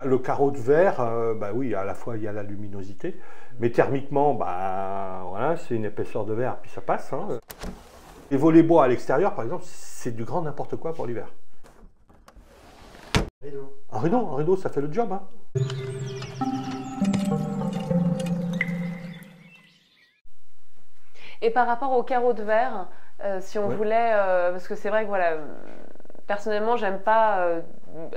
le carreau de verre, bah oui, à la fois il y a la luminosité, mais thermiquement, bah, voilà, c'est une épaisseur de verre, puis ça passe. Hein. Les volets bois à l'extérieur, par exemple, c'est du grand n'importe quoi pour l'hiver. Un rideau, ça fait le job. Hein. Et par rapport au carreau de verre, si on voulait, parce que c'est vrai que voilà, personnellement, j'aime pas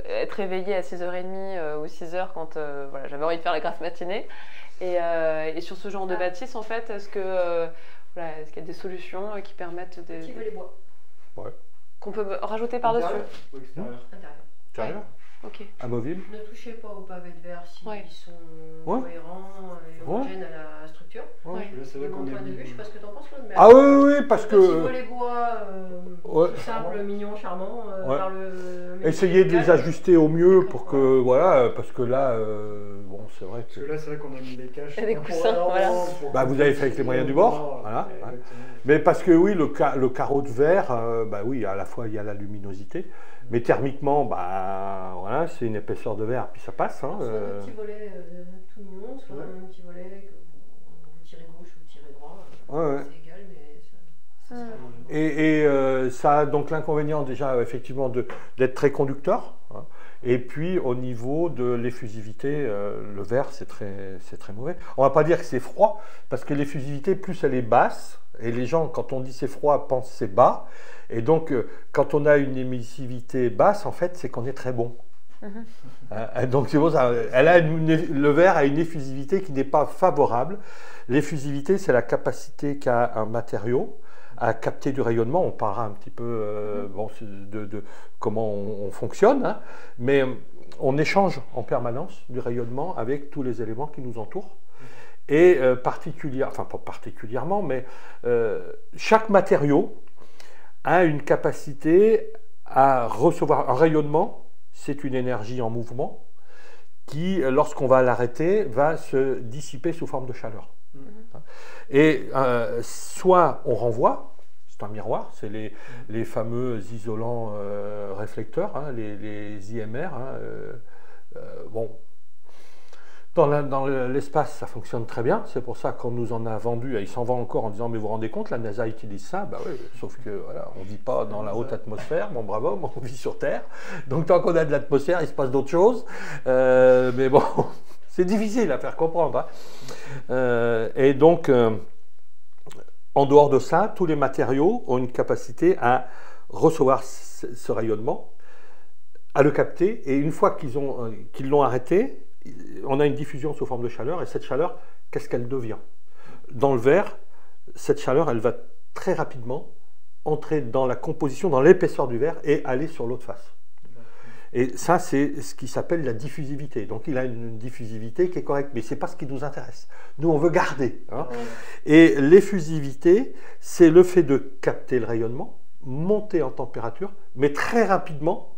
être réveillée à 6h30 ou 6h quand voilà, j'avais envie de faire la grasse matinée. Et sur ce genre de bâtisse, en fait, est-ce que voilà, est-ce qu'il y a des solutions qui permettent de... Petit volet bois. Ouais. Qu'on peut rajouter par-dessus? Ou extérieur? Intérieur. Ouais. Ok. Amovible. Ne touchez pas aux pavés de verre s'ils sont cohérents et homogènes à la structure. Ouais. C'est vrai De qu'on mon est point de vue, je sais pas ce que t'en penses, Claude, mais Ah oui, parce que... petit volet bois, Ouais. simple, mignon, charmant, par le... Essayez de les ajuster au mieux pour que, voilà, parce que là, bon, c'est vrai que... Parce que là, c'est vrai qu'on a mis des caches. Et des coussins, voilà. Bah, vous avez fait avec les moyens du bord, voilà. Ouais. Mais parce que oui, le carreau de verre, bah oui, à la fois il y a la luminosité, mais thermiquement, bah voilà, c'est une épaisseur de verre, puis ça passe. Hein, soit un petit volet tout mignon, soit un petit volet que vous tirez gauche ou vous tirez droit. C'est égal, mais ça sera Et ça a donc l'inconvénient déjà effectivement d'être très conducteur. Hein. Et puis au niveau de l'effusivité, le verre c'est très mauvais. On va pas dire que c'est froid, parce que l'effusivité, plus elle est basse, et les gens quand on dit c'est froid pensent c'est bas, et donc quand on a une émissivité basse, en fait c'est qu'on est très bon. Donc c'est pour ça, le verre a une effusivité qui n'est pas favorable. L'effusivité, c'est la capacité qu'a un matériau à capter du rayonnement. On parlera un petit peu bon, de comment on fonctionne, hein, mais on échange en permanence du rayonnement avec tous les éléments qui nous entourent. Et enfin pas particulièrement, mais chaque matériau a une capacité à recevoir un rayonnement. C'est une énergie en mouvement qui, lorsqu'on va l'arrêter, va se dissiper sous forme de chaleur. Et soit on renvoie, c'est un miroir, c'est les fameux isolants réflecteurs, hein, les IMR. Hein, bon, dans l'espace, ça fonctionne très bien. C'est pour ça qu'on nous en a vendu, et il s'en vend encore en disant mais vous vous rendez compte, la NASA utilise ça. Bah oui, sauf que voilà, on ne vit pas dans la haute atmosphère, mon brave homme, on vit sur Terre. Donc tant qu'on a de l'atmosphère, il se passe d'autres choses. Mais bon, c'est difficile à faire comprendre. Hein. Et donc, en dehors de ça, tous les matériaux ont une capacité à recevoir ce rayonnement, à le capter, et une fois qu'ils l'ont arrêté, on a une diffusion sous forme de chaleur, et cette chaleur, qu'est-ce qu'elle devient? Dans le verre, cette chaleur, elle va très rapidement entrer dans la composition, dans l'épaisseur du verre, et aller sur l'autre face. Et ça, c'est ce qui s'appelle la diffusivité. Donc il a une diffusivité qui est correcte, mais ce n'est pas ce qui nous intéresse. Nous, on veut garder. Hein. Et l'effusivité, c'est le fait de capter le rayonnement, monter en température, mais très rapidement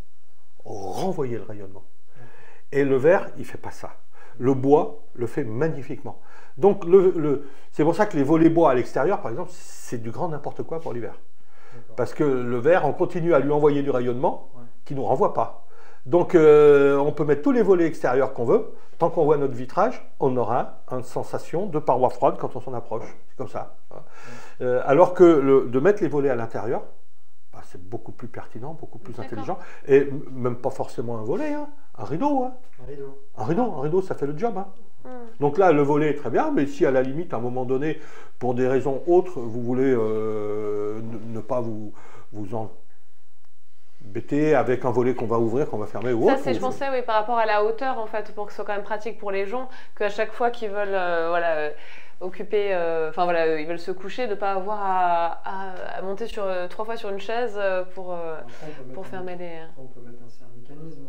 renvoyer le rayonnement. Et le verre, il ne fait pas ça. Le bois le fait magnifiquement. Donc c'est pour ça que les volets bois à l'extérieur, par exemple, c'est du grand n'importe quoi pour l'hiver. Parce que le verre, on continue à lui envoyer du rayonnement qui ne nous renvoie pas. Donc on peut mettre tous les volets extérieurs qu'on veut. Tant qu'on voit notre vitrage, on aura une sensation de paroi froide quand on s'en approche. C'est comme ça. Alors que de mettre les volets à l'intérieur, bah, c'est beaucoup plus pertinent, beaucoup plus intelligent. Et même pas forcément un volet, hein. Un rideau. Hein. Un rideau, ça fait le job. Hein. Donc là, le volet est très bien, mais si à la limite, à un moment donné, pour des raisons autres, vous voulez ne pas vous embêter avec un volet qu'on va ouvrir, qu'on va fermer ou autre. Ça, je pensais, oui, par rapport à la hauteur, en fait, pour que ce soit quand même pratique pour les gens, qu'à chaque fois qu'ils veulent occuper, enfin voilà, ils veulent se coucher, de ne pas avoir à monter 3 fois sur une chaise pour fermer les... On peut mettre un mécanisme.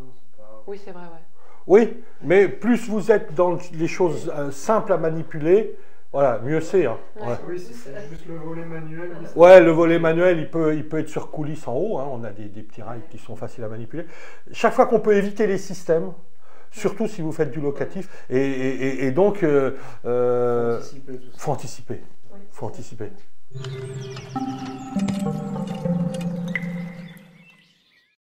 Oui, c'est vrai, ouais. Oui, mais plus vous êtes dans les choses simples à manipuler, voilà, mieux c'est. Hein. Ouais. Oui, c'est juste le volet manuel. Ouais, le volet manuel, il peut être sur coulisse en haut. Hein. On a des petits rails qui sont faciles à manipuler. Chaque fois qu'on peut éviter les systèmes, surtout si vous faites du locatif, et donc, faut anticiper. Faut anticiper.